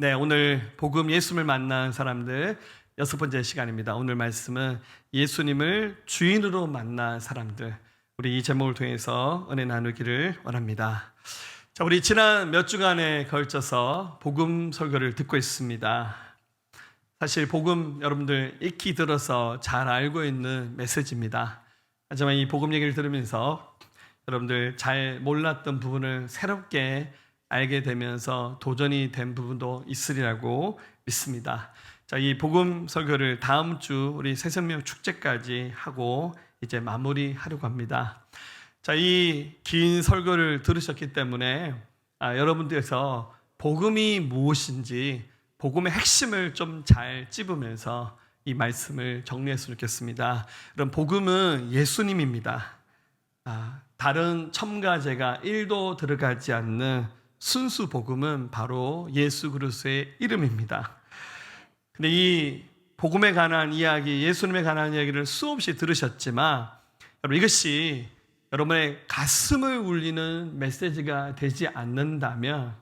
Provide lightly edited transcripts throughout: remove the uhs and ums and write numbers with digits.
네, 오늘 복음 예수님을 만난 사람들 6번째 시간입니다. 오늘 말씀은 예수님을 주인으로 만난 사람들, 우리 이 제목을 통해서 은혜 나누기를 원합니다. 자, 우리 지난 몇 주간에 걸쳐서 복음 설교를 듣고 있습니다. 사실 복음 여러분들 익히 들어서 잘 알고 있는 메시지입니다. 하지만 이 복음 얘기를 들으면서 여러분들 잘 몰랐던 부분을 새롭게 알게 되면서 도전이 된 부분도 있으리라고 믿습니다. 자, 이 복음 설교를 다음 주 우리 새생명 축제까지 하고 이제 마무리하려고 합니다. 자, 이 긴 설교를 들으셨기 때문에 여러분들께서 복음이 무엇인지 복음의 핵심을 좀 잘 찝으면서 이 말씀을 정리했으면 좋겠습니다. 그럼 복음은 예수님입니다. 다른 첨가제가 1도 들어가지 않는 순수 복음은 바로 예수 그리스도의 이름입니다. 근데 이 복음에 관한 이야기, 예수님에 관한 이야기를 수없이 들으셨지만 여러분, 이것이 여러분의 가슴을 울리는 메시지가 되지 않는다면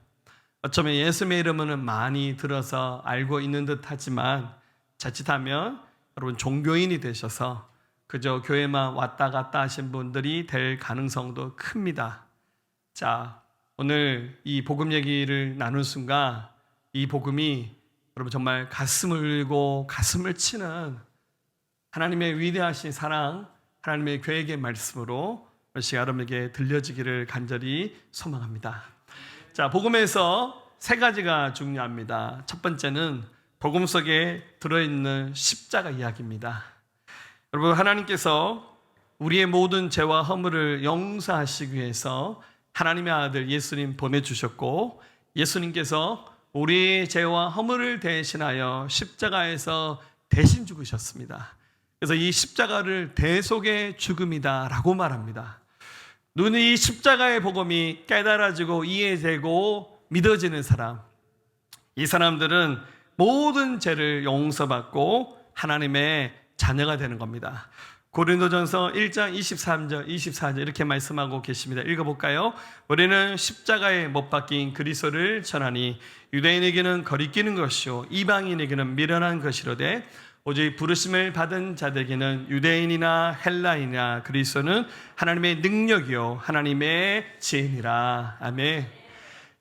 어쩌면 예수님의 이름은 많이 들어서 알고 있는 듯 하지만 자칫하면 여러분 종교인이 되셔서 그저 교회만 왔다 갔다 하신 분들이 될 가능성도 큽니다. 자, 오늘 이 복음 얘기를 나눈 순간 이 복음이 여러분 정말 가슴을 울리고 가슴을 치는 하나님의 위대하신 사랑, 하나님의 계획의 말씀으로 여러분에게 들려지기를 간절히 소망합니다. 자, 복음에서 세 가지가 중요합니다. 첫 번째는 복음 속에 들어있는 십자가 이야기입니다. 여러분, 하나님께서 우리의 모든 죄와 허물을 용서하시기 위해서 하나님의 아들 예수님 보내주셨고, 예수님께서 우리의 죄와 허물을 대신하여 십자가에서 대신 죽으셨습니다. 그래서 이 십자가를 대속의 죽음이다라고 말합니다. 눈이 이 십자가의 복음이 깨달아지고 이해되고 믿어지는 사람, 이 사람들은 모든 죄를 용서받고 하나님의 자녀가 되는 겁니다. 고린도전서 1장 23절, 24절 이렇게 말씀하고 계십니다. 읽어볼까요? 우리는 십자가에 못 박힌 그리스도를 전하니 유대인에게는 거리끼는 것이요 이방인에게는 미련한 것이로되 오직 부르심을 받은 자들에게는 유대인이나 헬라인이나 그리스도는 하나님의 능력이요 하나님의 지혜니라. 아멘.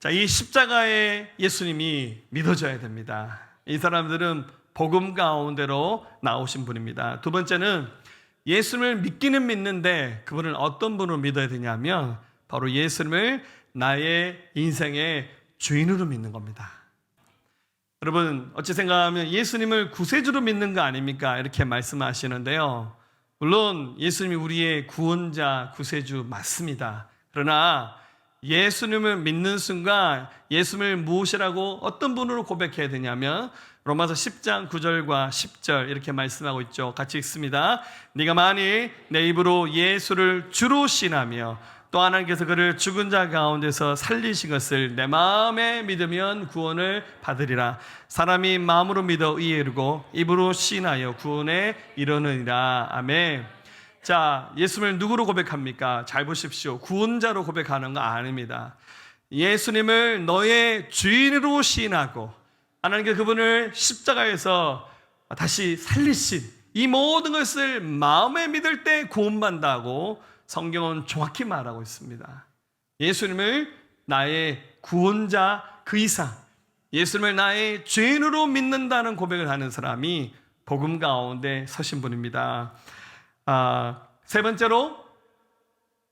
자, 이 십자가의 예수님이 믿어져야 됩니다. 이 사람들은 복음 가운데로 나오신 분입니다. 두 번째는 예수님을 믿기는 믿는데 그분은 어떤 분으로 믿어야 되냐면 바로 예수님을 나의 인생의 주인으로 믿는 겁니다. 여러분, 어찌 생각하면 예수님을 구세주로 믿는 거 아닙니까? 이렇게 말씀하시는데요. 물론 예수님이 우리의 구원자, 구세주 맞습니다. 그러나 예수님을 믿는 순간 예수님을 무엇이라고 어떤 분으로 고백해야 되냐면 로마서 10장 9절과 10절 이렇게 말씀하고 있죠. 같이 읽습니다. 네가 만일 내 입으로 예수를 주로 신하며 또 하나님께서 그를 죽은 자 가운데서 살리신 것을 내 마음에 믿으면 구원을 받으리라. 사람이 마음으로 믿어 의에 이르고 입으로 신하여 구원에 이르느니라. 아멘. 자, 예수님을 누구로 고백합니까? 잘 보십시오. 구원자로 고백하는 거 아닙니다. 예수님을 너의 주인으로 시인하고 하나님께 그분을 십자가에서 다시 살리신 이 모든 것을 마음에 믿을 때 구원받는다고 성경은 정확히 말하고 있습니다. 예수님을 나의 구원자 그 이상 예수님을 나의 주인으로 믿는다는 고백을 하는 사람이 복음 가운데 서신 분입니다. 세 번째로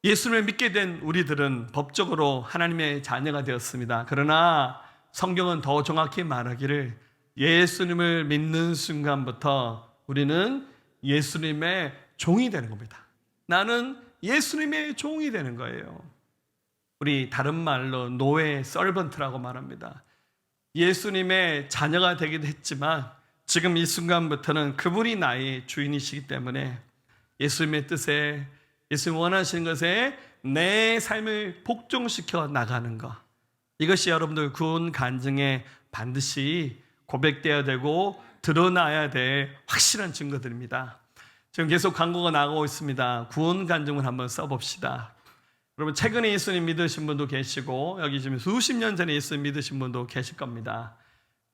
예수님을 믿게 된 우리들은 법적으로 하나님의 자녀가 되었습니다. 그러나 성경은 더 정확히 말하기를 예수님을 믿는 순간부터 우리는 예수님의 종이 되는 겁니다. 나는 예수님의 종이 되는 거예요. 우리 다른 말로 노예, 서번트라고 말합니다. 예수님의 자녀가 되기도 했지만 지금 이 순간부터는 그분이 나의 주인이시기 때문에 예수님의 뜻에, 예수님 원하시는 것에 내 삶을 복종시켜 나가는 것, 이것이 여러분들 구원 간증에 반드시 고백되어야 되고 드러나야 될 확실한 증거들입니다. 지금 계속 광고가 나가고 있습니다. 구원 간증을 한번 써봅시다. 여러분, 최근에 예수님 믿으신 분도 계시고 여기 지금 수십 년 전에 예수님 믿으신 분도 계실 겁니다.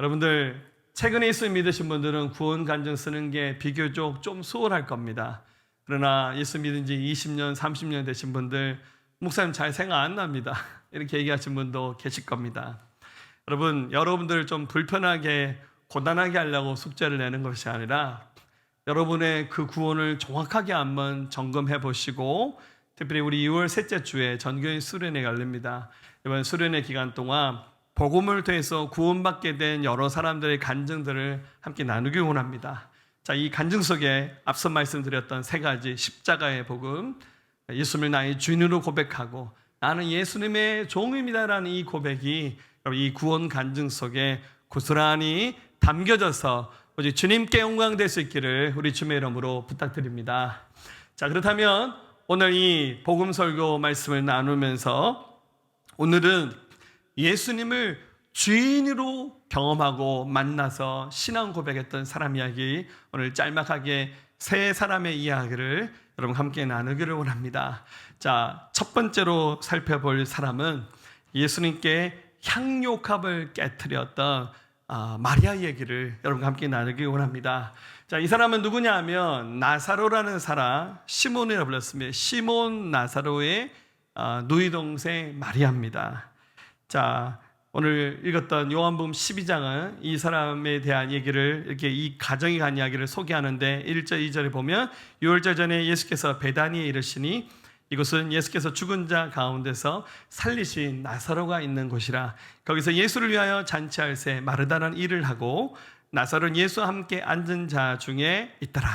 여러분들 최근에 예수 믿으신 분들은 구원 간증 쓰는 게 비교적 좀 수월할 겁니다. 그러나 예수 믿은 지 20년, 30년 되신 분들 목사님 잘 생각 안 납니다. 이렇게 얘기하신 분도 계실 겁니다. 여러분들 좀 불편하게 고단하게 하려고 숙제를 내는 것이 아니라 여러분의 그 구원을 정확하게 한번 점검해 보시고, 특별히 우리 2월 셋째 주에 전교인 수련회 열립니다. 이번 수련회 기간 동안 복음을 통해서 구원받게 된 여러 사람들의 간증들을 함께 나누기 원합니다. 자, 이 간증 속에 앞서 말씀드렸던 세 가지 십자가의 복음, 예수님을 나의 주인으로 고백하고 나는 예수님의 종입니다라는 이 고백이 이 구원 간증 속에 고스란히 담겨져서 오직 주님께 영광 될 수 있기를 우리 주의 이름으로 부탁드립니다. 자, 그렇다면 오늘 이 복음 설교 말씀을 나누면서 오늘은 예수님을 주인으로 경험하고 만나서 신앙 고백했던 사람 이야기, 오늘 짤막하게 세 사람의 이야기를 여러분 함께 나누기를 원합니다. 자, 첫 번째로 살펴볼 사람은 예수님께 향료값을 깨뜨렸던 마리아 얘기를 여러분과 함께 나누기 원합니다. 자, 이 사람은 누구냐 하면 나사로라는 사람, 시몬이라고 불렀습니다. 시몬 나사로의 누이 동생 마리아입니다. 자, 오늘 읽었던 요한복음 12장은 이 사람에 대한 얘기를 이렇게 이 가정에 관한 이야기를 소개하는데 1절 2절에 보면 유월절 전에 예수께서 베다니에 이르시니 이곳은 예수께서 죽은 자 가운데서 살리신 나사로가 있는 곳이라. 거기서 예수를 위하여 잔치할새 마르다는 일을 하고 나사로는 예수와 함께 앉은 자 중에 있더라.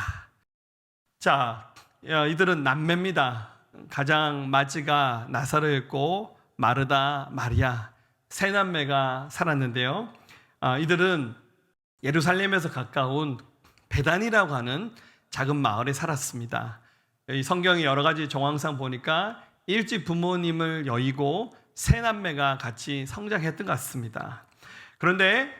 자, 이들은 남매입니다. 가장 맞이가 나사로였고 마르다, 마리아 세 남매가 살았는데요. 이들은 예루살렘에서 가까운 베단이라고 하는 작은 마을에 살았습니다. 이 성경의 여러 가지 정황상 보니까 일찍 부모님을 여의고 세 남매가 같이 성장했던 것 같습니다. 그런데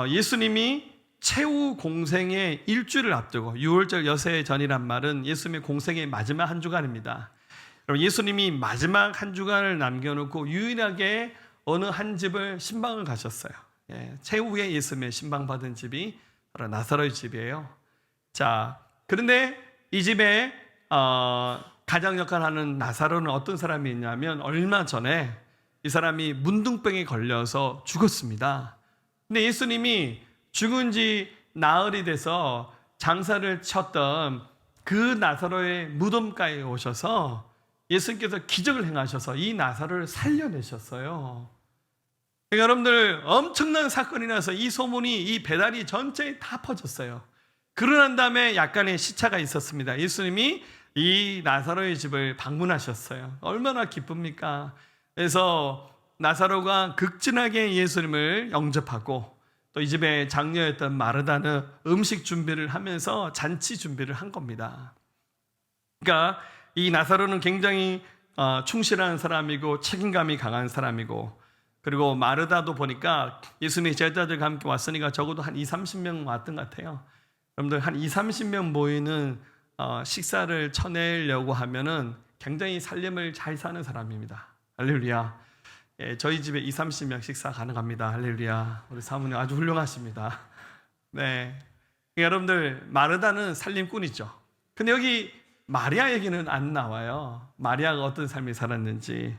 예수님이 최후 공생의 일주일을 앞두고 유월절 여세 전이란 말은 예수님의 공생의 마지막 한 주간입니다. 예수님이 마지막 한 주간을 남겨놓고 유일하게 어느 한 집을 신방을 가셨어요. 최후에 예수님의 신방받은 집이 바로 나사로의 집이에요. 자, 그런데 이 집에 가장 역할을 하는 나사로는 어떤 사람이 있냐면 얼마 전에 이 사람이 문둥병에 걸려서 죽었습니다. 근데 예수님이 죽은 지 나흘이 돼서 장사를 쳤던 그 나사로의 무덤가에 오셔서 예수님께서 기적을 행하셔서 이 나사로를 살려내셨어요. 그러니까 여러분들 엄청난 사건이 나서 이 소문이 이 베다니 전체에 다 퍼졌어요. 그러고 난 다음에 약간의 시차가 있었습니다. 예수님이 이 나사로의 집을 방문하셨어요. 얼마나 기쁩니까? 그래서 나사로가 극진하게 예수님을 영접하고 또 이 집에 장녀였던 마르다는 음식 준비를 하면서 잔치 준비를 한 겁니다. 그러니까 이 나사로는 굉장히 충실한 사람이고 책임감이 강한 사람이고, 그리고 마르다도 보니까 예수님의 제자들과 함께 왔으니까 적어도 한 20-30명 왔던 것 같아요. 여러분들 한 20-30명 모이는 식사를 쳐내려고 하면은 굉장히 삶을 잘 사는 사람입니다. 할렐루야. 저희 집에 20-30명 식사 가능합니다. 할렐루야. 우리 사모님 아주 훌륭하십니다. 네. 여러분들 마르다는 살림꾼이죠. 근데 여기 마리아 얘기는 안 나와요. 마리아가 어떤 삶을 살았는지.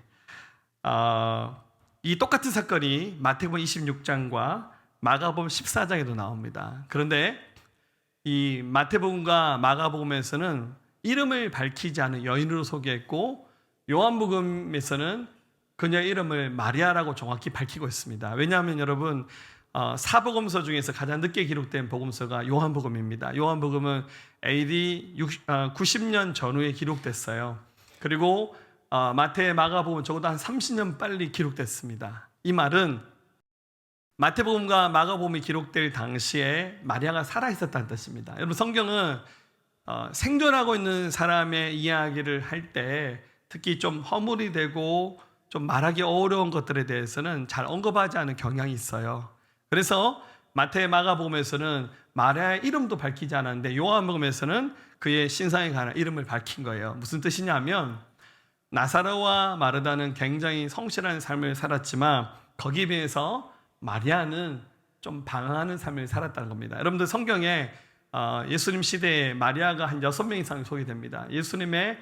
이 똑같은 사건이 마태복음 26장과 마가복음 14장에도 나옵니다. 그런데 이 마태복음과 마가복음에서는 이름을 밝히지 않은 여인으로 소개했고, 요한복음에서는 그녀의 이름을 마리아라고 정확히 밝히고 있습니다. 왜냐하면 여러분, 사복음서 중에서 가장 늦게 기록된 복음서가 요한복음입니다. 요한복음은 AD 90년 전후에 기록됐어요. 그리고 마태, 마가복음은 적어도 한 30년 빨리 기록됐습니다. 이 말은 마태복음과 마가복음이 기록될 당시에 마리아가 살아있었다는 뜻입니다. 여러분, 성경은 생존하고 있는 사람의 이야기를 할 때 특히 좀 허물이 되고 좀 말하기 어려운 것들에 대해서는 잘 언급하지 않은 경향이 있어요. 그래서 마태, 마가복음에서는 마리아의 이름도 밝히지 않았는데 요한복음에서는 그의 신상에 관한 이름을 밝힌 거예요. 무슨 뜻이냐면 나사로와 마르다는 굉장히 성실한 삶을 살았지만 거기에 비해서 마리아는 좀 방황하는 삶을 살았다는 겁니다. 여러분들 성경에 예수님 시대에 마리아가 한 6명 이상 소개됩니다. 예수님의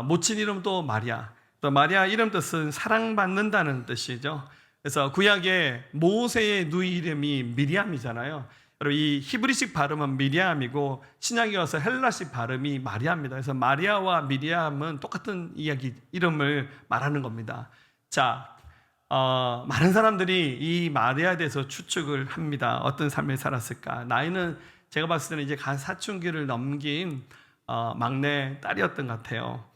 모친 이름도 마리아, 또 마리아 이름 뜻은 사랑받는다는 뜻이죠. 그래서 구약에 모세의 누이 이름이 미리암이잖아요. 여러분 이 히브리식 발음은 미리암이고 신약에 와서 헬라식 발음이 마리아입니다. 그래서 마리아와 미리암은 똑같은 이야기 이름을 말하는 겁니다. 자, 많은 사람들이 이 마리아에 대해서 추측을 합니다. 어떤 삶을 살았을까? 나이는 제가 봤을 때는 이제 사춘기를 넘긴 막내 딸이었던 것 같아요.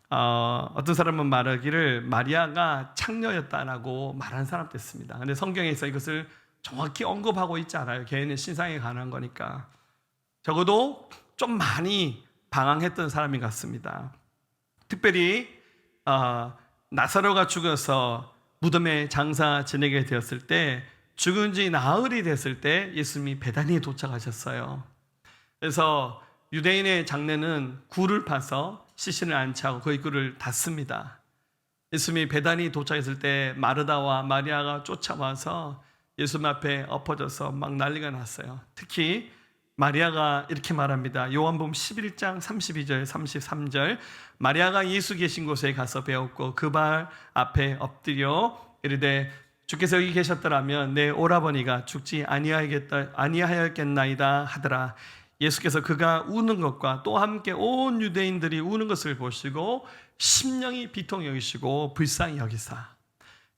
어떤 사람은 말하기를 마리아가 창녀였다라고 말하는 사람도 있습니다. 근데 성경에서 이것을 정확히 언급하고 있지 않아요. 개인의 신상에 관한 거니까. 적어도 좀 많이 방황했던 사람인 것 같습니다. 특별히 나사로가 죽어서 무덤에 장사 지내게 되었을 때, 죽은 지 나흘이 됐을 때 예수님이 베다니에 도착하셨어요. 그래서 유대인의 장례는 굴을 파서 시신을 안치하고 그 굴을 닫습니다. 예수님이 베다니 도착했을 때 마르다와 마리아가 쫓아와서 예수님 앞에 엎어져서 막 난리가 났어요. 특히 마리아가 이렇게 말합니다. 요한복음 11장 32절 33절 마리아가 예수 계신 곳에 가서 배웠고 그 발 앞에 엎드려 이르되 주께서 여기 계셨더라면 내 오라버니가 죽지 아니하였겠나이다 하더라. 예수께서 그가 우는 것과 또 함께 온 유대인들이 우는 것을 보시고 심령이 비통 여기시고 불쌍히 여기사.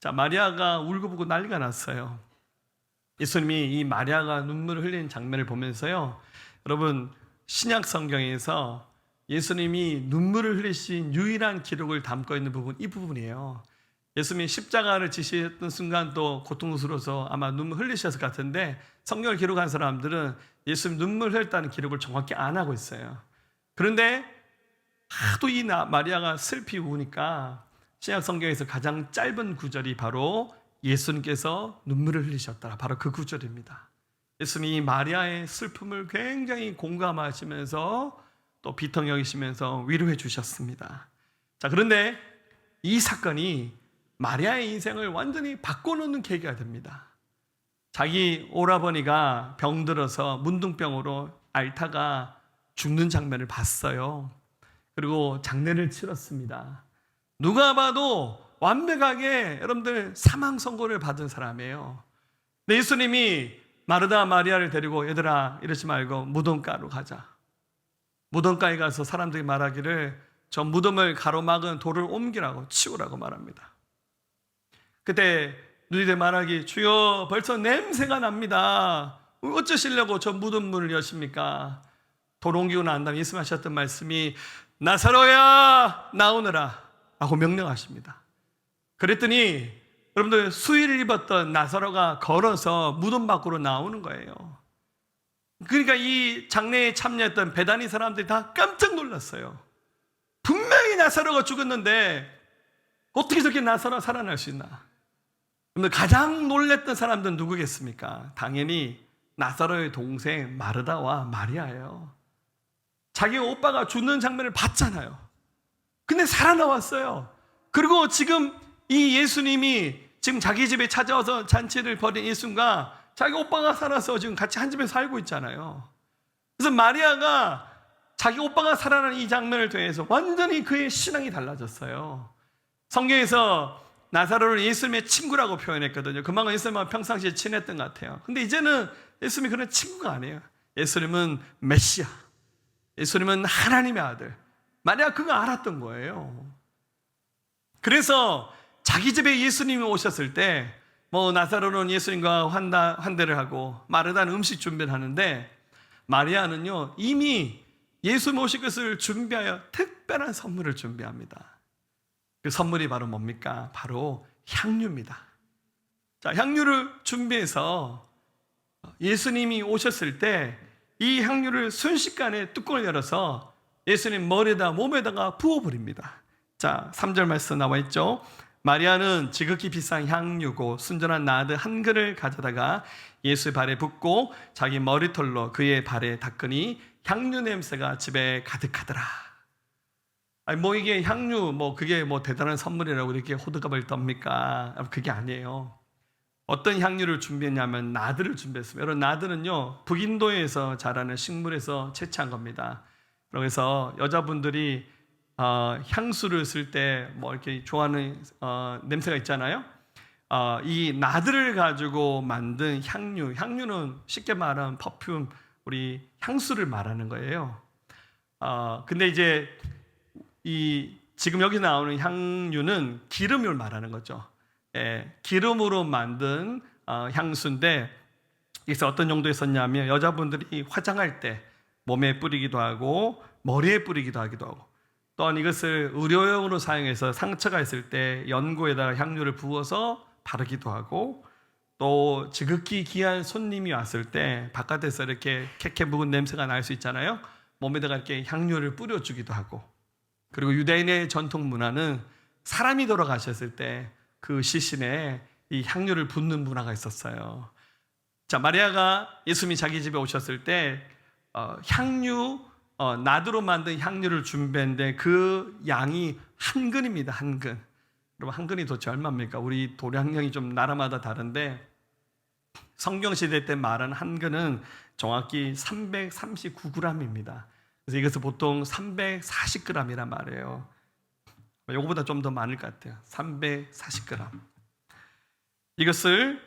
자, 마리아가 울고불고 난리가 났어요. 예수님이 이 마리아가 눈물을 흘리는 장면을 보면서요, 여러분 신약 성경에서 예수님이 눈물을 흘리신 유일한 기록을 담고 있는 부분, 이 부분이에요. 예수님이 십자가를 지시했던 순간 또 고통스러워서 아마 눈물 흘리셨을 것 같은데, 성경을 기록한 사람들은 예수님 눈물 흘렸다는 기록을 정확히 안 하고 있어요. 그런데 하도 이 마리아가 슬피 우니까 신약 성경에서 가장 짧은 구절이 바로 예수님께서 눈물을 흘리셨더라, 바로 그 구절입니다. 예수님이 마리아의 슬픔을 굉장히 공감하시면서 또 비통 여기시면서 위로해 주셨습니다. 자, 그런데 이 사건이 마리아의 인생을 완전히 바꿔놓는 계기가 됩니다. 자기 오라버니가 병들어서 문둥병으로 앓다가 죽는 장면을 봤어요. 그리고 장례를 치렀습니다. 누가 봐도 완벽하게 여러분들 사망 선고를 받은 사람이에요. 근데 예수님이 마르다 마리아를 데리고 얘들아 이러지 말고 무덤가로 가자. 무덤가에 가서 사람들이 말하기를 저 무덤을 가로막은 돌을 옮기라고 치우라고 말합니다. 그때 누이들 말하기 주여 벌써 냄새가 납니다. 어쩌시려고 저 무덤 문을 여십니까? 돌 옮기고 난 다음에 예수님 하셨던 말씀이 나사로야 나오너라 라고 명령하십니다. 그랬더니 여러분들 수의를 입었던 나사로가 걸어서 무덤 밖으로 나오는 거예요. 그러니까 이 장례에 참여했던 베다니 사람들이 다 깜짝 놀랐어요. 분명히 나사로가 죽었는데 어떻게 저렇게 나사로가 살아날 수 있나? 그런데 가장 놀랬던 사람들은 누구겠습니까? 당연히 나사로의 동생 마르다와 마리아예요. 자기 오빠가 죽는 장면을 봤잖아요. 근데 살아나왔어요. 그리고 지금 이 예수님이 지금 자기 집에 찾아와서 잔치를 벌인 예수님과 자기 오빠가 살아서 지금 같이 한 집에 살고 있잖아요. 그래서 마리아가 자기 오빠가 살아난 이 장면을 통해서 완전히 그의 신앙이 달라졌어요. 성경에서 나사로를 예수님의 친구라고 표현했거든요. 그만큼 예수님과 평상시에 친했던 것 같아요. 근데 이제는 예수님이 그런 친구가 아니에요. 예수님은 메시아, 예수님은 하나님의 아들. 마리아가 그거 알았던 거예요. 그래서 자기 집에 예수님이 오셨을 때 나사로는 예수님과 환대를 하고 마르다는 음식 준비를 하는데, 마리아는요 이미 예수님 오실 것을 준비하여 특별한 선물을 준비합니다. 그 선물이 바로 뭡니까? 바로 향유입니다. 자, 향유를 준비해서 예수님이 오셨을 때 이 향유를 순식간에 뚜껑을 열어서 예수님 머리에다 몸에다가 부어버립니다. 자, 3절 말씀 나와 있죠. 마리아는 지극히 비싼 향유고 순전한 나드 한 그릇을 가져다가 예수의 발에 붓고 자기 머리털로 그의 발에 닦으니 향유 냄새가 집에 가득하더라. 아니 이게 향유 그게 대단한 선물이라고 이렇게 호들갑을 떱니까? 그게 아니에요. 어떤 향유를 준비했냐면 나드를 준비했습니다. 여러분, 나드는요 북인도에서 자라는 식물에서 채취한 겁니다. 그래서 여자분들이 향수를 쓸 때 뭐 이렇게 좋아하는 냄새가 있잖아요. 이 나드를 가지고 만든 향유는 쉽게 말하면 퍼퓸, 우리 향수를 말하는 거예요. 근데 이제 지금 여기 나오는 향유는 기름을 말하는 거죠. 기름으로 만든 향수인데, 그래서 어떤 용도에 썼냐면 여자분들이 화장할 때 몸에 뿌리기도 하고 머리에 뿌리기도 하기도 하고, 또한 이것을 의료용으로 사용해서 상처가 있을 때 연고에다가 향유를 부어서 바르기도 하고, 또 지극히 귀한 손님이 왔을 때 바깥에서 이렇게 캐캐 묵은 냄새가 날 수 있잖아요. 몸에다가 이렇게 향유를 뿌려주기도 하고, 그리고 유대인의 전통 문화는 사람이 돌아가셨을 때 그 시신에 이 향유를 붓는 문화가 있었어요. 자, 마리아가 예수님이 자기 집에 오셨을 때 나드로 만든 향유를 준비했는데 그 양이 한 근입니다. 한 근. 여러분, 한 근이 도대체 얼마입니까? 우리 도량량이 좀 나라마다 다른데, 성경시대 때 말하는 한 근은 정확히 339g입니다. 그래서 이것을 보통 340g이란 말이에요. 이거보다 좀 더 많을 것 같아요. 340g. 이것을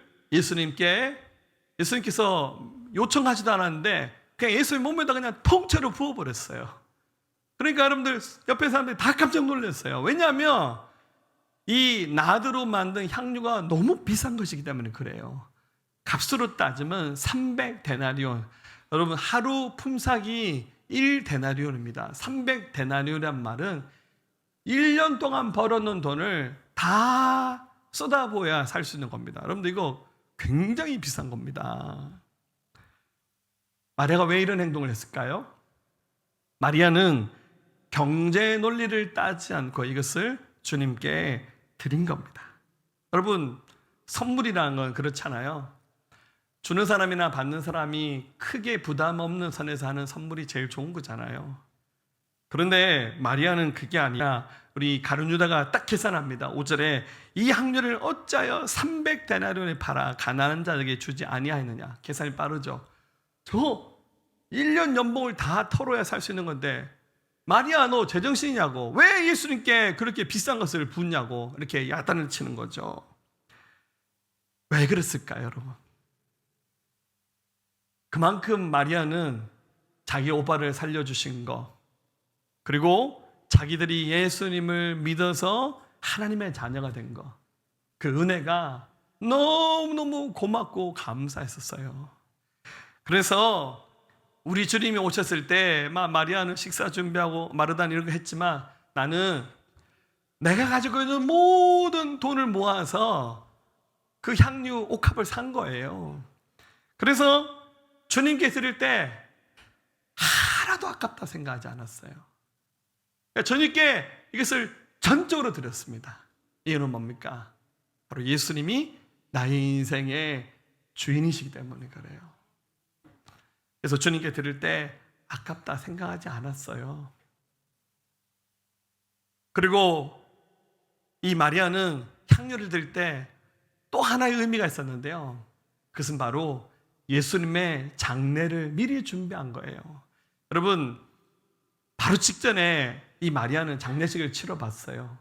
예수님께서 요청하지도 않았는데 그냥 예수님 몸에다 그냥 통째로 부어버렸어요. 그러니까 여러분들, 옆에 사람들이 다 깜짝 놀랐어요. 왜냐하면 이 나드로 만든 향유가 너무 비싼 것이기 때문에 그래요. 값으로 따지면 300데나리온. 여러분, 하루 품삯이 1데나리온입니다. 300데나리온이란 말은 1년 동안 벌어놓은 돈을 다 쏟아부어야 살 수 있는 겁니다. 여러분들, 이거 굉장히 비싼 겁니다. 마리아가 왜 이런 행동을 했을까요? 마리아는 경제 논리를 따지 않고 이것을 주님께 드린 겁니다. 여러분, 선물이라는 건 그렇잖아요. 주는 사람이나 받는 사람이 크게 부담 없는 선에서 하는 선물이 제일 좋은 거잖아요. 그런데 마리아는 그게 아니라, 우리 가룟 유다가 딱 계산합니다. 5절에 이 향유를 어찌하여 300데나리온에 팔아 가난한 자에게 주지 아니하였느냐. 계산이 빠르죠. 저 1년 연봉을 다 털어야 살 수 있는 건데, 마리아, 너 제정신이냐고, 왜 예수님께 그렇게 비싼 것을 붓냐고 이렇게 야단을 치는 거죠. 왜 그랬을까요, 여러분? 그만큼 마리아는 자기 오빠를 살려주신 거, 그리고 자기들이 예수님을 믿어서 하나님의 자녀가 된 거, 그 은혜가 너무너무 고맙고 감사했었어요. 그래서 우리 주님이 오셨을 때 마리아는 식사 준비하고 마르다는 이런 거 했지만, 나는 내가 가지고 있는 모든 돈을 모아서 그 향유 옥합을 산 거예요. 그래서 주님께 드릴 때 하나도 아깝다 생각하지 않았어요. 주님께 이것을 전적으로 드렸습니다. 이유는 뭡니까? 바로 예수님이 나의 인생의 주인이시기 때문에 그래요. 그래서 주님께 드릴 때 아깝다 생각하지 않았어요. 그리고 이 마리아는 향유를 드릴 때 또 하나의 의미가 있었는데요. 그것은 바로 예수님의 장례를 미리 준비한 거예요. 여러분, 바로 직전에 이 마리아는 장례식을 치러봤어요.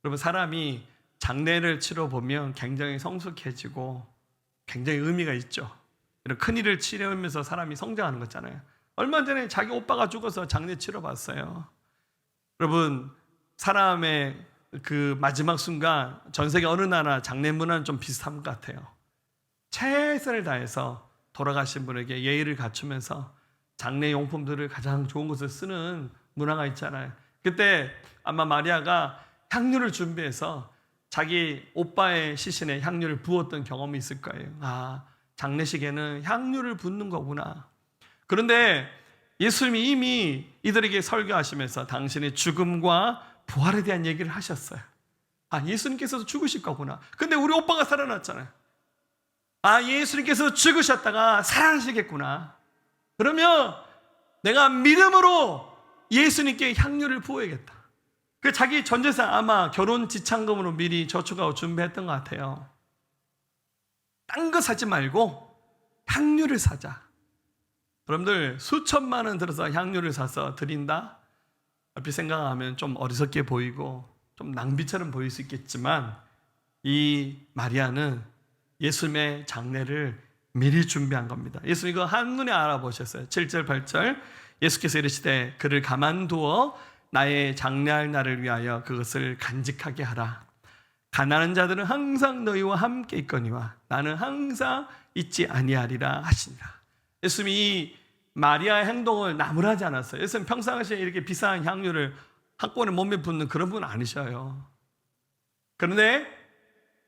여러분, 사람이 장례를 치러보면 굉장히 성숙해지고 굉장히 의미가 있죠. 이런 큰일을 치르면서 사람이 성장하는 거잖아요. 얼마 전에 자기 오빠가 죽어서 장례 치러봤어요. 여러분, 사람의 그 마지막 순간, 전 세계 어느 나라 장례 문화는 좀 비슷한 것 같아요. 최선을 다해서 돌아가신 분에게 예의를 갖추면서 장례 용품들을 가장 좋은 곳에 쓰는 문화가 있잖아요. 그때 아마 마리아가 향유를 준비해서 자기 오빠의 시신에 향유를 부었던 경험이 있을 거예요. 아, 장례식에는 향유를 붓는 거구나. 그런데 예수님이 이미 이들에게 설교하시면서 당신의 죽음과 부활에 대한 얘기를 하셨어요. 아, 예수님께서도 죽으실 거구나. 근데 우리 오빠가 살아났잖아요. 아, 예수님께서 죽으셨다가 살아나시겠구나. 그러면 내가 믿음으로 예수님께 향유를 부어야겠다. 그 자기 전 재산 아마 결혼 지참금으로 미리 저축하고 준비했던 것 같아요. 딴 거 사지 말고 향유를 사자. 여러분들 수천만 원 들어서 향유를 사서 드린다? 얼핏 생각하면 좀 어리석게 보이고 좀 낭비처럼 보일 수 있겠지만 이 마리아는 예수님의 장례를 미리 준비한 겁니다. 예수님 이거 한눈에 알아보셨어요. 7절 8절 예수께서 이르시되 그를 가만두어 나의 장례할 날을 위하여 그것을 간직하게 하라. 가난한 자들은 항상 너희와 함께 있거니와 나는 항상 있지 아니하리라 하시니라. 예수님이 이 마리아의 행동을 나무라지 않았어요. 예수님 평상시에 이렇게 비싼 향유를 한꺼번에 몸에 붓는 그런 분 아니셔요. 그런데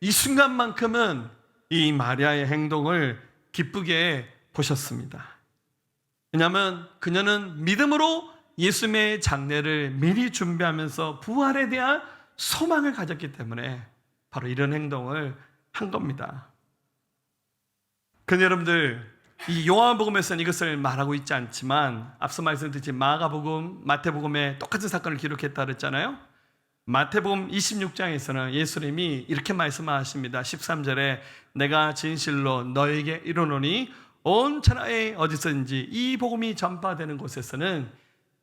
이 순간만큼은 이 마리아의 행동을 기쁘게 보셨습니다. 왜냐하면 그녀는 믿음으로 예수님의 장례를 미리 준비하면서 부활에 대한 소망을 가졌기 때문에 바로 이런 행동을 한 겁니다. 그런데 여러분들 이 요한복음에서는 이것을 말하고 있지 않지만 앞서 말씀드렸듯이 마가복음, 마태복음에 똑같은 사건을 기록했다 그랬잖아요. 마태복음 26장에서는 예수님이 이렇게 말씀하십니다. 13절에 내가 진실로 너에게 이르노니 온 천하에 어디서든지 이 복음이 전파되는 곳에서는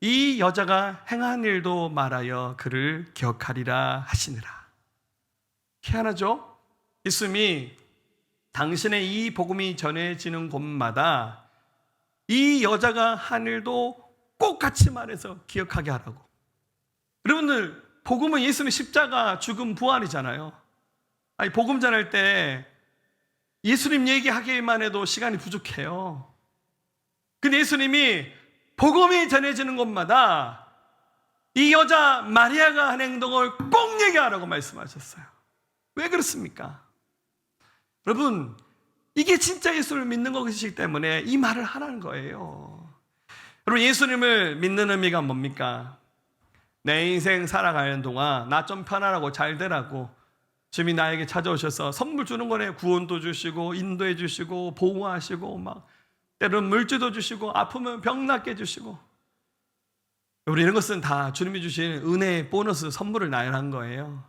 이 여자가 행한 일도 말하여 그를 기억하리라 하시니라. 희한하죠? 예수님이 당신의 이 복음이 전해지는 곳마다 이 여자가 한 일도 꼭 같이 말해서 기억하게 하라고. 여러분들 복음은 예수님의 십자가, 죽음, 부활이잖아요. 아니 복음 전할 때 예수님 얘기하기만 해도 시간이 부족해요. 근데 예수님이 복음이 전해지는 곳마다 이 여자 마리아가 한 행동을 꼭 얘기하라고 말씀하셨어요. 왜 그렇습니까? 여러분, 이게 진짜 예수를 믿는 것이기 때문에 이 말을 하라는 거예요. 여러분, 예수님을 믿는 의미가 뭡니까? 내 인생 살아가는 동안 나 좀 편안하고 잘 되라고 주님이 나에게 찾아오셔서 선물 주는 거네. 구원도 주시고 인도해 주시고 보호하시고 막 때로는 물질도 주시고 아프면 병 낫게 해주시고. 우리 이런 것은 다 주님이 주신 은혜의 보너스 선물을 나열한 거예요.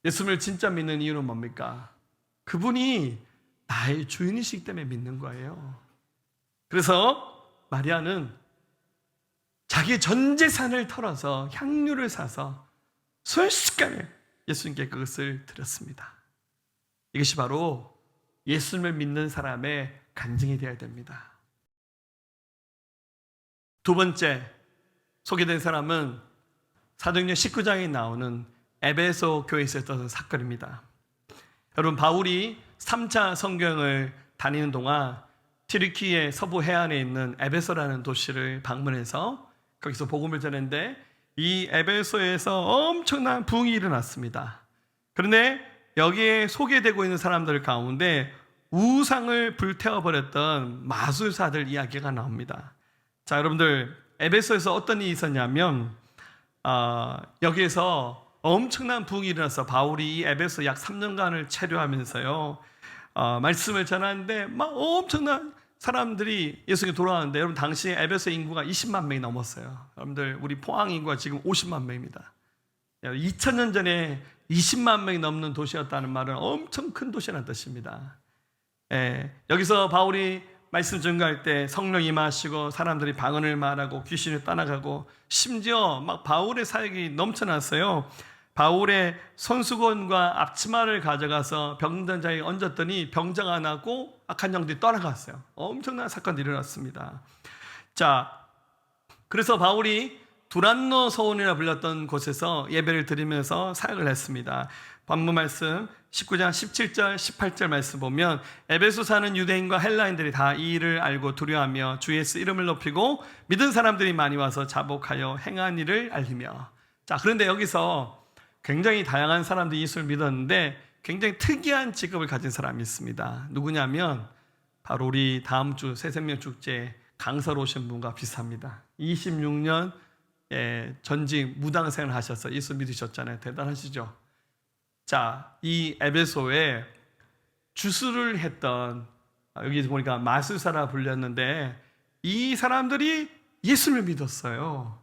예수님을 진짜 믿는 이유는 뭡니까? 그분이 나의 주인이시기 때문에 믿는 거예요. 그래서 마리아는 자기 전 재산을 털어서 향유를 사서 순식간에 예수님께 그것을 드렸습니다. 이것이 바로 예수님을 믿는 사람의 간증이 되어야 됩니다. 두 번째 소개된 사람은 사도행전 19장에 나오는 에베소 교회에서 있었던 사건입니다. 여러분, 바울이 3차 성경을 다니는 동안 튀르키예 서부 해안에 있는 에베소라는 도시를 방문해서 거기서 복음을 전했는데 이 에베소에서 엄청난 부흥이 일어났습니다. 그런데 여기에 소개되고 있는 사람들 가운데 우상을 불태워버렸던 마술사들 이야기가 나옵니다. 자, 여러분들 에베소에서 어떤 일이 있었냐면 여기에서 엄청난 부흥이 일어나서 바울이 이 에베소 약 3년간을 체류하면서요 말씀을 전하는데 막 엄청난 사람들이 예수님께 돌아왔는데, 여러분 당시 에베소 인구가 20만 명이 넘었어요. 여러분들 우리 포항 인구가 지금 50만 명입니다. 2000년 전에 20만 명이 넘는 도시였다는 말은 엄청 큰 도시라는 뜻입니다. 여기서 바울이 말씀 전가할 때 성령 임하시고 사람들이 방언을 말하고 귀신을 떠나가고 심지어 막 바울의 사역이 넘쳐났어요. 바울의 손수건과 앞치마를 가져가서 병든 자에게 얹었더니 병자가 나고 악한 영들이 떠나갔어요. 엄청난 사건이 일어났습니다. 자, 그래서 바울이 두란노 서원이라 불렸던 곳에서 예배를 드리면서 사역을 했습니다. 본문 말씀 19장 17절 18절 말씀 보면 에베소 사는 유대인과 헬라인들이 다 이 일을 알고 두려워하며 주 예수 이름을 높이고 믿은 사람들이 많이 와서 자복하여 행한 일을 알리며. 자, 그런데 여기서 굉장히 다양한 사람들이 예수를 믿었는데 굉장히 특이한 직업을 가진 사람이 있습니다. 누구냐면 바로 우리 다음 주 새생명 축제 강사로 오신 분과 비슷합니다. 26년 전직 무당생을 하셔서 예수 믿으셨잖아요. 대단하시죠? 자, 이 에베소에 주술을 했던, 여기 보니까 마술사라 불렸는데 이 사람들이 예수를 믿었어요.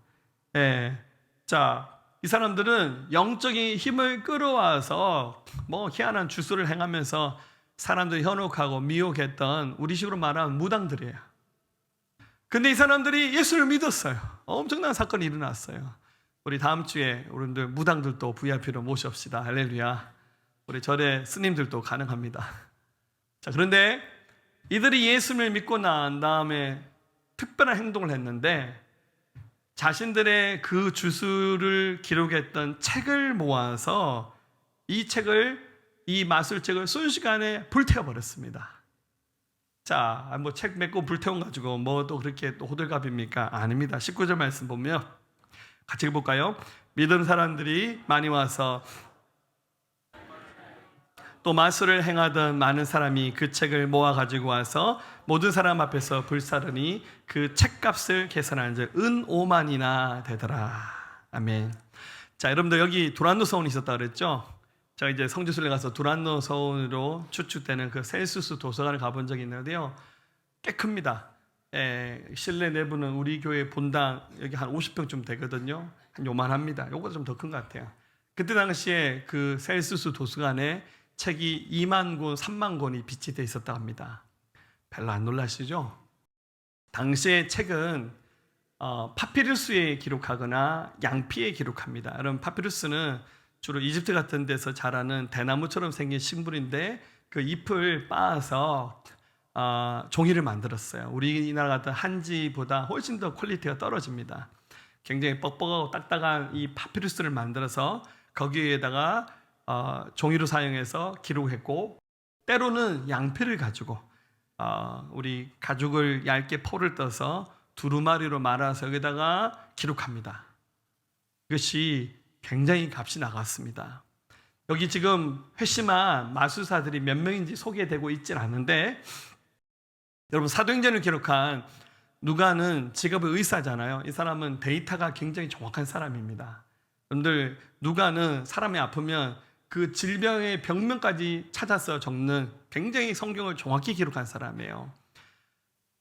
자, 이 사람들은 영적인 힘을 끌어와서 뭐 희한한 주술을 행하면서 사람들이 현혹하고 미혹했던 우리 식으로 말하면 무당들이에요. 근데 이 사람들이 예수를 믿었어요. 엄청난 사건이 일어났어요. 우리 다음 주에 우리들 무당들도 VIP로 모십시다. 할렐루야. 우리 절의 스님들도 가능합니다. 자, 그런데 이들이 예수를 믿고 난 다음에 특별한 행동을 했는데 자신들의 그 주술을 기록했던 책을 모아서 이 마술책을 순식간에 불태워버렸습니다. 자, 뭐 책 몇 권 불태워가지고 뭐 또 그렇게 또 호들갑입니까? 아닙니다. 19절 말씀 보면 같이 읽어볼까요? 믿은 사람들이 많이 와서 또 마술을 행하던 많은 사람이 그 책을 모아 가지고 와서 모든 사람 앞에서 불사르니 그 책값을 계산한 즉 은 5만이나 되더라. 아멘. 자, 여러분들 여기 두란노 서원이 있었다 그랬죠? 제가 이제 성지순례 가서 두란노 서원으로 추측되는 그 셀수스 도서관을 가본 적이 있는데요. 꽤 큽니다. 실내 내부는 우리 교회 본당 여기 한 50평쯤 되거든요. 한 요만합니다. 요거보다 좀 더 큰 것 같아요. 그때 당시에 그 셀수스 도서관에 책이 2만 권, 3만 권이 비치되어 있었다고 합니다. 별로 안 놀라시죠? 당시의 책은 파피루스에 기록하거나 양피에 기록합니다. 여러분, 파피루스는 주로 이집트 같은 데서 자라는 대나무처럼 생긴 식물인데 그 잎을 빻아서 종이를 만들었어요. 우리나라 같은 한지보다 훨씬 더 퀄리티가 떨어집니다. 굉장히 뻑뻑하고 딱딱한 이 파피루스를 만들어서 거기에다가 종이로 사용해서 기록했고, 때로는 양피를 가지고 우리 가죽을 얇게 포를 떠서 두루마리로 말아서 여기다가 기록합니다. 이것이 굉장히 값이 나갔습니다. 여기 지금 회심한 마술사들이 몇 명인지 소개되고 있진 않은데, 여러분, 사도행전을 기록한 누가는 직업의 의사잖아요. 이 사람은 데이터가 굉장히 정확한 사람입니다. 여러분들, 누가는 사람이 아프면 그 질병의 병명까지 찾아서 적는 굉장히 성경을 정확히 기록한 사람이에요.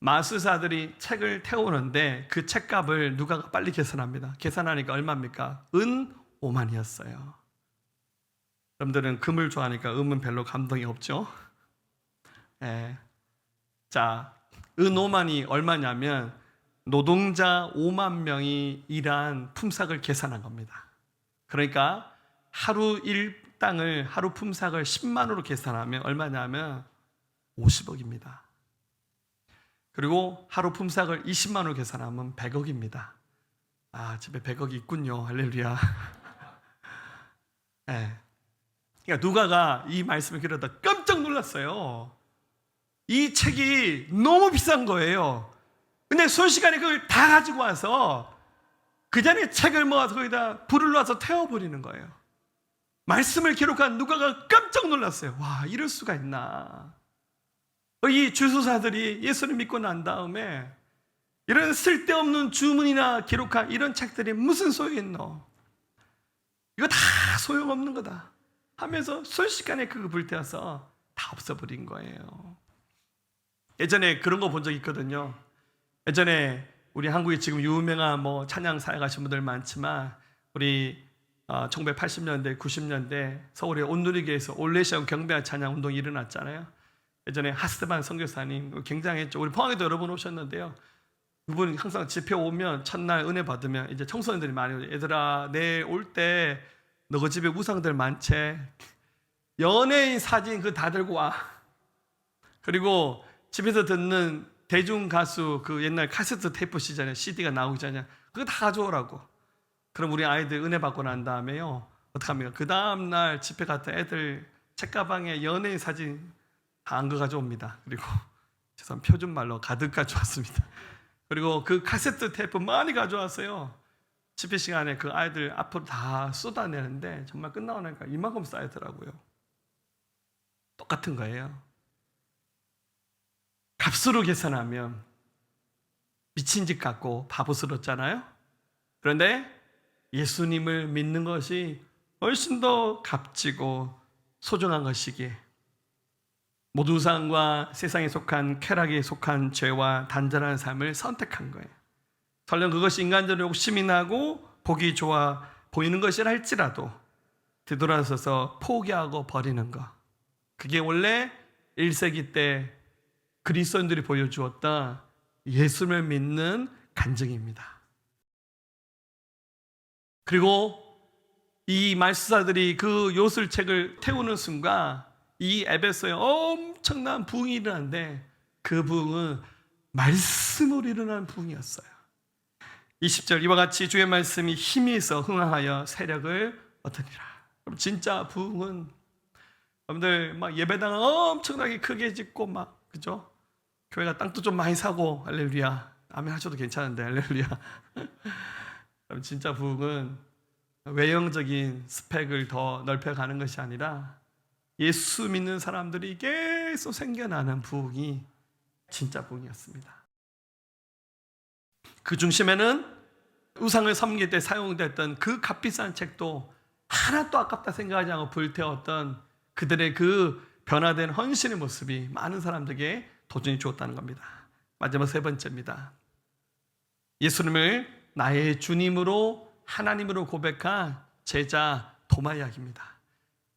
마술사들이 책을 태우는데 그 책값을 누가가 빨리 계산합니다. 계산하니까 얼마입니까? 은 5만이었어요. 여러분들은 금을 좋아하니까 음은 별로 감동이 없죠? 자, 은 5만이 얼마냐면 노동자 5만 명이 일한 품삯을 계산한 겁니다. 그러니까 하루 일당을, 하루 품삯을 10만으로 계산하면 얼마냐면 50억입니다. 그리고 하루 품삯을 20만으로 계산하면 100억입니다. 집에 100억이 있군요. 할렐루야. 그러니까 누가가 이 말씀을 들었다 깜짝 놀랐어요. 이 책이 너무 비싼 거예요. 근데 순식간에 그걸 다 가지고 와서 그 전에 책을 모아서 거기다 불을 놔서 태워버리는 거예요. 말씀을 기록한 누가가 깜짝 놀랐어요. 와, 이럴 수가 있나. 이 주수사들이 예수를 믿고 난 다음에 이런 쓸데없는 주문이나 기록한 이런 책들이 무슨 소용있노? 이거 다 소용없는 거다 하면서 순식간에 그거 불태워서 다 없어버린 거예요. 예전에 그런 거 본 적 있거든요. 예전에 우리 한국에 지금 유명한 찬양 사역하신 분들 많지만 우리 1980년대, 90년대 서울의 온누리교회에서 올레시아 경배와 찬양 운동이 일어났잖아요. 예전에 하스반 선교사님 굉장했죠. 우리 포항에도 여러 번 오셨는데요. 그분 항상 집회 오면 첫날 은혜 받으면 이제 청소년들이 많이 오죠. 얘들아, 내일 올 때 너 그 집에 우상들 많지? 연예인 사진 그거 다 들고 와. 그리고 집에서 듣는 대중 가수 그 옛날 카세트 테이프 시절에 CD가 나오기 전에 그거 다 가져오라고. 그럼 우리 아이들 은혜 받고 난 다음에요, 어떡합니까? 그 다음날 집회 갔다 애들 책가방에 연예인 사진 다 안 가져옵니다. 그리고 죄송합니다, 표준말로 가득 가져왔습니다. 그리고 그 카세트 테이프 많이 가져왔어요. 집회 시간에 그 아이들 앞으로 다 쏟아내는데 정말 끝나고 나니까 이만큼 쌓이더라고요. 똑같은 거예요. 값으로 계산하면 미친 짓 같고 바보스럽잖아요. 그런데 예수님을 믿는 것이 훨씬 더 값지고 소중한 것이기에 모든 우상과 세상에 속한 쾌락에 속한 죄와 단절한 삶을 선택한 거예요. 설령 그것이 인간적으로 욕심이 나고 보기 좋아 보이는 것이라 할지라도 되돌아서서 포기하고 버리는 것, 그게 원래 1세기 때 그리스도인들이 보여주었던 예수를 믿는 간증입니다. 그리고 이 말씀사들이 그 요술책을 태우는 순간 이 에베소에 엄청난 부흥이 일어나는데 그 부흥은 말씀으로 일어나는 부흥이었어요. 20절 이와 같이 주의 말씀이 힘이 있어 흥하여 세력을 얻으니라. 그럼 진짜 부흥은 여러분들 막 예배당을 엄청나게 크게 짓고 막 그죠? 교회가 땅도 좀 많이 사고 할렐루야. 아멘 하셔도 괜찮은데 할렐루야. 그럼 진짜 부흥은 외형적인 스펙을 더 넓혀가는 것이 아니라 예수 믿는 사람들이 계속 생겨나는 부흥이 진짜 부흥이었습니다. 그 중심에는 우상을 섬길 때 사용됐던 그 값비싼 책도 하나도 아깝다 생각하지 않고 불태웠던 그들의 그 변화된 헌신의 모습이 많은 사람들에게 도전이 주었다는 겁니다. 마지막 세 번째입니다. 예수님을 나의 주님으로 하나님으로 고백한 제자 도마 이야기입니다.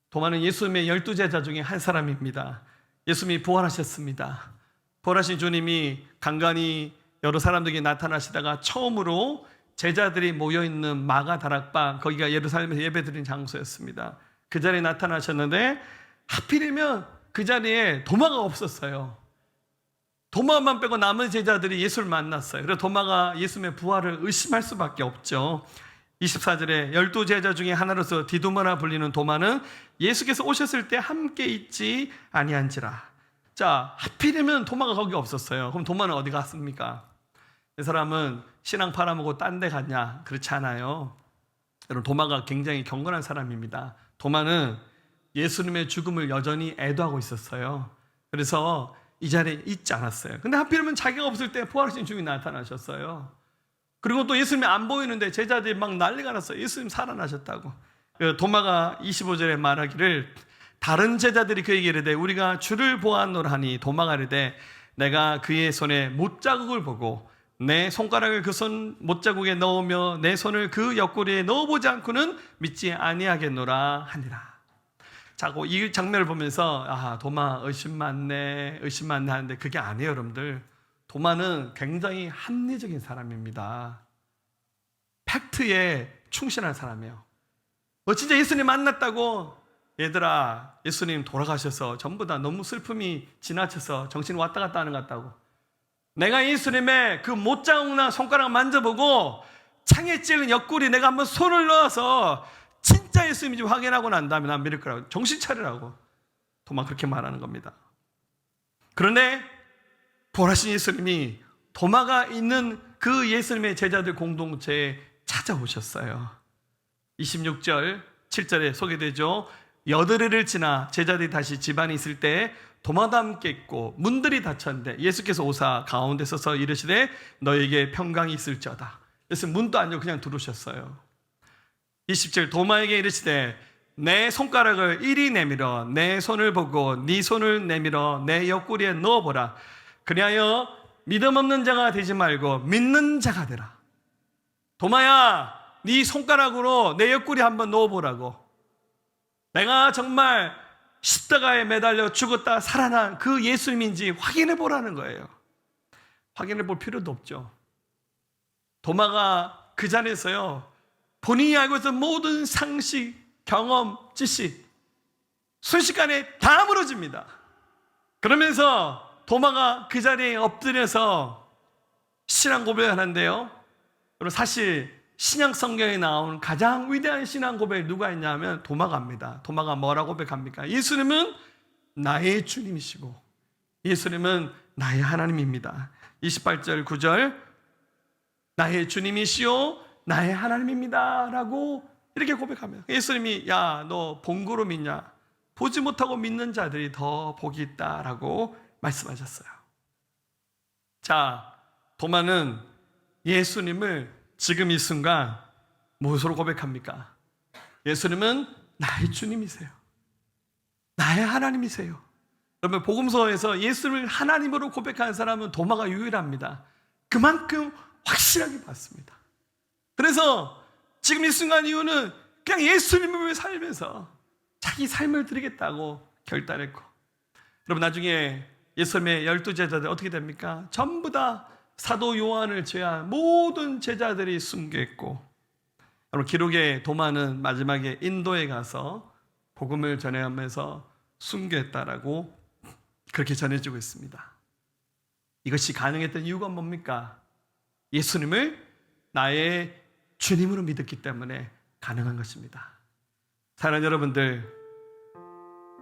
도마는 예수님의 12제자 중에 한 사람입니다. 예수님이 부활하셨습니다. 부활하신 주님이 간간히 여러 사람들에게 나타나시다가 처음으로 제자들이 모여있는 마가 다락방, 거기가 예루살렘에서 예배드린 장소였습니다. 그 자리에 나타나셨는데 하필이면 그 자리에 도마가 없었어요. 도마만 빼고 남은 제자들이 예수를 만났어요. 그래서 도마가 예수님의 부활을 의심할 수밖에 없죠. 24절에 12제자 중에 하나로서 디두마라 불리는 도마는 예수께서 오셨을 때 함께 있지 아니한지라. 자, 하필이면 도마가 거기 없었어요. 그럼 도마는 어디 갔습니까? 이 사람은 신앙 팔아먹고 딴 데 갔냐? 그렇지 않아요. 여러분, 도마가 굉장히 경건한 사람입니다. 도마는 예수님의 죽음을 여전히 애도하고 있었어요. 그래서 이 자리에 있지 않았어요. 근데 하필이면 자기가 없을 때 부활하신 주님이 나타나셨어요. 그리고 또 예수님이 안 보이는데 제자들이 막 난리가 났어요. 예수님 살아나셨다고. 도마가 25절에 말하기를 다른 제자들이 그에게 이르되 우리가 주를 보았노라 하니 도마가 이르되 내가 그의 손에 못자국을 보고 내 손가락을 그 손 못자국에 넣으며 내 손을 그 옆구리에 넣어보지 않고는 믿지 아니하겠노라 하니라. 자고 이 장면을 보면서 아, 도마 의심 많네 하는데 그게 아니에요. 여러분들, 도마는 굉장히 합리적인 사람입니다. 팩트에 충실한 사람이에요. 진짜 예수님 만났다고? 얘들아, 예수님 돌아가셔서 전부 다 너무 슬픔이 지나쳐서 정신이 왔다 갔다 하는 것 같다고. 내가 예수님의 그 못자국나 손가락 만져보고 창에 찔린 옆구리 내가 한번 손을 넣어서 진짜 예수님인지 확인하고 난 다음에 난 믿을 거라고. 정신 차리라고. 도마 그렇게 말하는 겁니다. 그런데 부활하신 예수님이 도마가 있는 그 예수님의 제자들 공동체에 찾아오셨어요. 26절 7절에 소개되죠. 여드레를 지나 제자들이 다시 집안에 있을 때 도마도 함께 있고 문들이 닫혔는데 예수께서 오사 가운데 서서 이르시되 너에게 평강이 있을지어다. 그래서 문도 안 열고 그냥 들어오셨어요. 27절 도마에게 이르시되 내 손가락을 이리 내밀어 내 손을 보고 네 손을 내밀어 내 옆구리에 넣어보라. 그리하여 믿음 없는 자가 되지 말고 믿는 자가 되라. 도마야, 네 손가락으로 내 옆구리 한번 넣어보라고. 내가 정말 십자가에 매달려 죽었다 살아난 그 예수님인지 확인해 보라는 거예요. 확인해 볼 필요도 없죠. 도마가 그 자리에서요, 본인이 알고 있던 모든 상식, 경험, 지식 순식간에 다 무너집니다. 그러면서 도마가 그 자리에 엎드려서 신앙 고백을 하는데요, 여러분, 사실 신약 성경에 나온 가장 위대한 신앙 고백이 누가 있냐면 도마가 합니다. 도마가 뭐라고 고백합니까? 예수님은 나의 주님이시고 예수님은 나의 하나님입니다. 28절 9절 나의 주님이시오 나의 하나님입니다 라고 이렇게 고백하면 예수님이 야, 너 본고로 믿냐? 보지 못하고 믿는 자들이 더 복이 있다라고 말씀하셨어요. 자, 도마는 예수님을 지금 이 순간 무엇으로 고백합니까? 예수님은 나의 주님이세요. 나의 하나님이세요. 여러분, 복음서에서 예수님을 하나님으로 고백하는 사람은 도마가 유일합니다. 그만큼 확실하게 봤습니다. 그래서 지금 이 순간 이유는 그냥 예수님을 살면서 자기 삶을 드리겠다고 결단했고, 여러분, 나중에 예수님의 12제자들 어떻게 됩니까? 전부 다 사도 요한을 제외한 모든 제자들이 숨겨있고, 여러분, 기록의 도마는 마지막에 인도에 가서 복음을 전해하면서 숨겨했다라고 그렇게 전해지고 있습니다. 이것이 가능했던 이유가 뭡니까? 예수님을 나의 주님으로 믿었기 때문에 가능한 것입니다. 사랑하는 여러분들,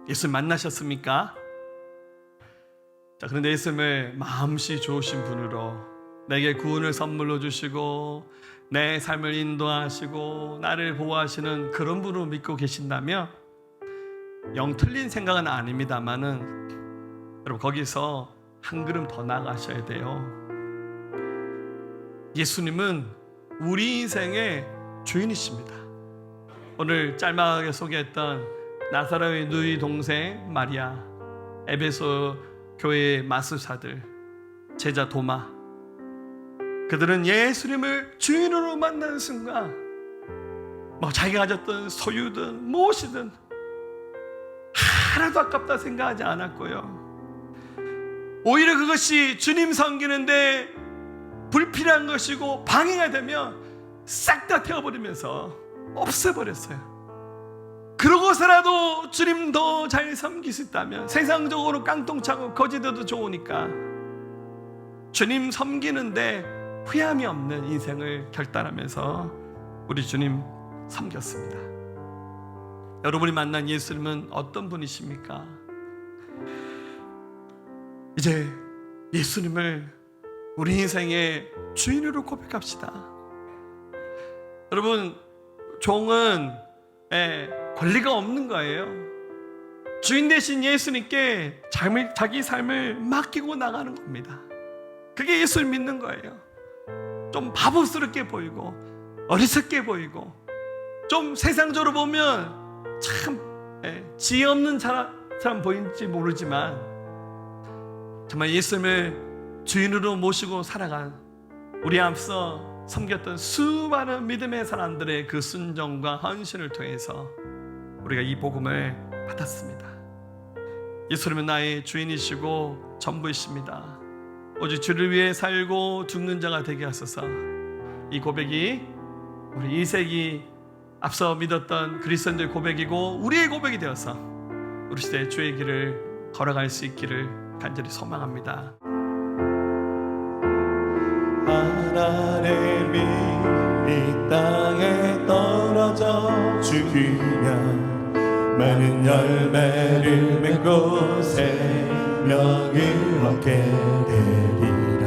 예수님 만나셨습니까? 자, 그런데 예수님을 마음씨 좋으신 분으로 내게 구원을 선물로 주시고 내 삶을 인도하시고 나를 보호하시는 그런 분으로 믿고 계신다면 영 틀린 생각은 아닙니다만은 여러분, 거기서 한 걸음 더 나아가셔야 돼요. 예수님은 우리 인생의 주인이십니다. 오늘 짤막하게 소개했던 나사로의 누이 동생 마리아, 에베소 교회의 마술사들, 제자 도마, 그들은 예수님을 주인으로 만나는 순간 자기가 가졌던 소유든 무엇이든 하나도 아깝다 생각하지 않았고요. 오히려 그것이 주님 섬기는데 불필요한 것이고 방해가 되면 싹 다 태워버리면서 없애버렸어요. 그러고서라도 주님 더 잘 섬길 수 있다면, 세상적으로 깡통차고 거지돼도 좋으니까 주님 섬기는데 후회함이 없는 인생을 결단하면서 우리 주님 섬겼습니다. 여러분이 만난 예수님은 어떤 분이십니까? 이제 예수님을 우리 인생의 주인으로 고백합시다. 여러분, 종은 권리가 없는 거예요. 주인 대신 예수님께 자기 삶을 맡기고 나가는 겁니다. 그게 예수를 믿는 거예요. 좀 바보스럽게 보이고 어리석게 보이고 좀 세상적으로 보면 참 지혜 없는 사람 보일지 모르지만, 정말 예수님을 주인으로 모시고 살아간 우리 앞서 섬겼던 수많은 믿음의 사람들의 그 순종과 헌신을 통해서 우리가 이 복음을 받았습니다. 예수님은 나의 주인이시고 전부이십니다. 오직 주를 위해 살고 죽는 자가 되게 하소서. 이 고백이 우리 2세기 앞서 믿었던 그리스도인들의 고백이고 우리의 고백이 되어서 우리 시대의 주의 길을 걸어갈 수 있기를 간절히 소망합니다. 하나님이 이 땅에 떨어져 죽으면 많은 열매를 맺고 생명을 얻게 되리라.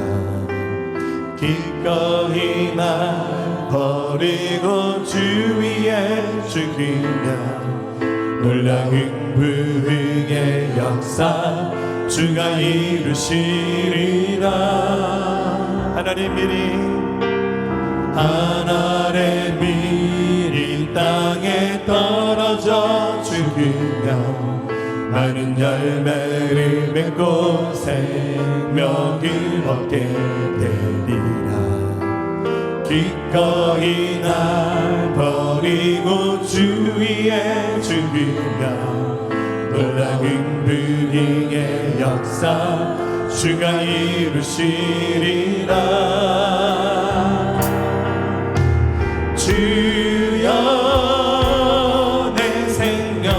기꺼이 날 버리고 주 위에 죽으면 놀라운 부흥의 역사 주가 이루시리라. 하나님이 이 땅에 떨어져 죽으면 많은 열매를 맺고 생명을 얻게 되리라. 기꺼이 날 버리고 주 위에 죽으면 놀라운 부흥의 역사 주가 이루시리라. 주여 내 생명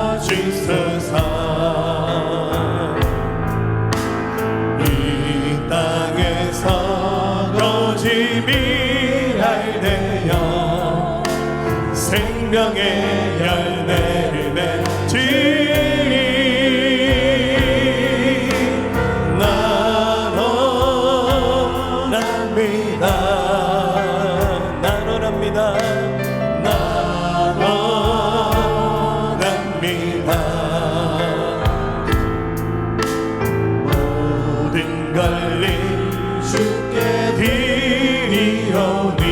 받아주소서. 이 땅에서 거짓이 알되어 생명의 열매를 맺지. 모든 권리 주께 드리오니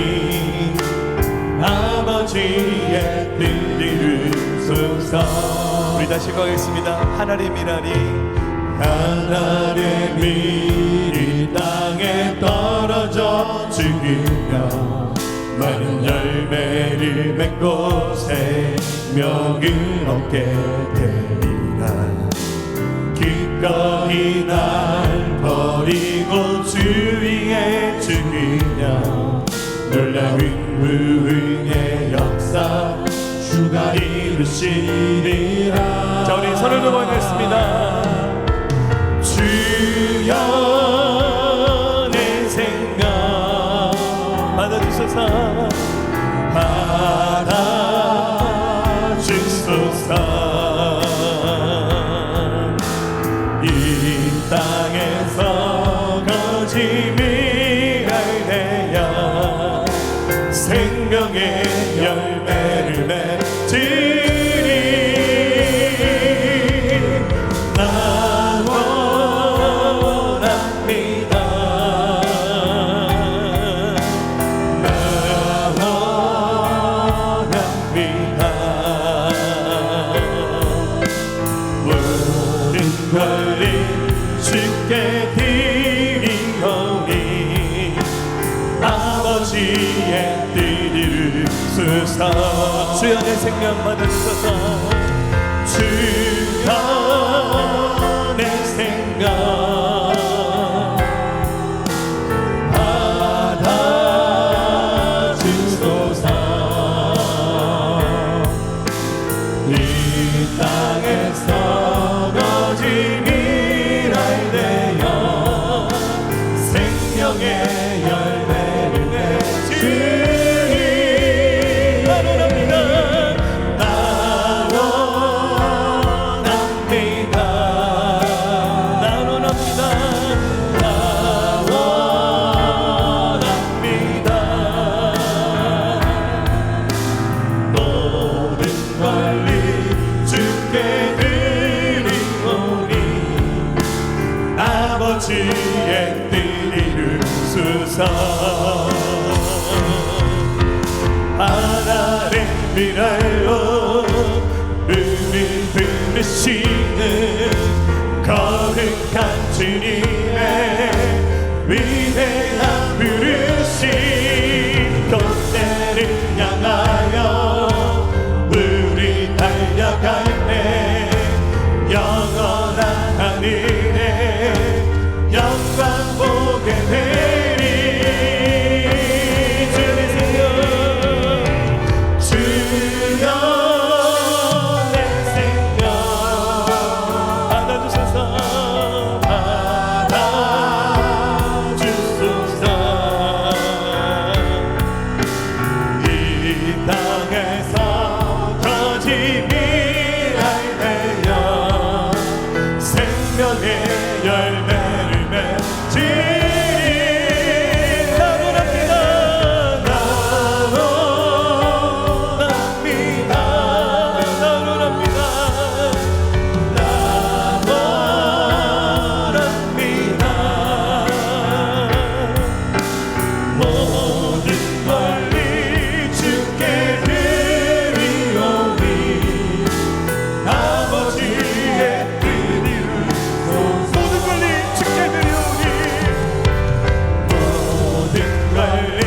아버지의 뜻 이루소서. 우리 다시 가겠습니다. 하나님이라니 하나님이 이 땅에 떨어져 죽으며 많은 열매를 맺고 생명을 얻게 되리라. 기꺼이 날 버리고 주위에 죽이며 놀라운 부흥의 역사 주가 이루시리라. 자, 우리 손을 들어보겠습니다. 주여 내 생각 받아주소서. 받아주소서. 이 땅에서 거짓을 알되어 생명의 열매를 맺으리. 나 원합니다. 나 원합니다. 모든 권리 주께 드리오니 아버지의 뜻 이루소서. 주여 내 생명 받아주소서. 주여 내 생각 받아주소서. 이 땅에서 거짓을 알되어 생명의 열매를 맺으리. 나는 합니다. 나 원합니다. 나 원합니다. 나 원합니다. 모든 권리 주께 드리오니 아버지의 뜻 이루소서. 하나님 미랄로 우리 부르시는 거룩한 주님의 위대한 부르심 콧대를 향하여 우리 달려갈 때 영원한 하늘에 영광 보게 되리. 주의 생명 주여 내 생명 받아주소서. 받아주소서. 이 땅에서 거짓을 알되어 생명의 열매를 맺으리. 나는 합니다. 나 원합니다. 나는 합니다. 나 원합니다. 모든 권리 주께 드리오니 아버지의 뜻 이루소서. 모든 권리 주께 드리오니 모든 권리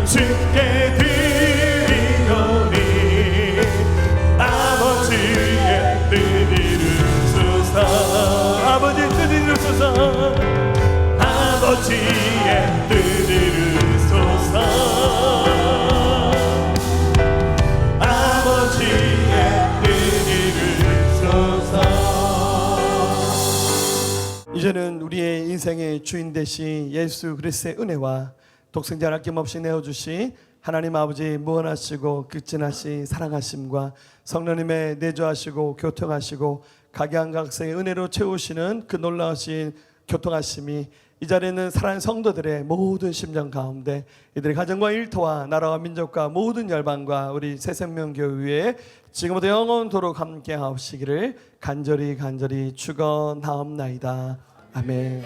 주께 드리오니 아버지의 뜻 이루소서. 아버지의 뜻 이루소서. 아버지의 뜻 이루소서. 아버지의 뜻 이루소서. 이제는 우리의 인생의 주인 되신 예수 그리스도의 은혜와 독생자를 아낌없이 내어주신 하나님 아버지 무한하시고 극진하신 사랑하심과 성령님의 내주하시고 교통하시고 각양각색의 은혜로 채우시는 그 놀라우신 교통하심이 이 자리에 있는 사랑하는 성도들의 모든 심정 가운데 이들의 가정과 일터와 나라와 민족과 모든 열방과 우리 새생명교회에 지금부터 영원토록 함께 하시기를 간절히 축원하옵나이다. 아멘.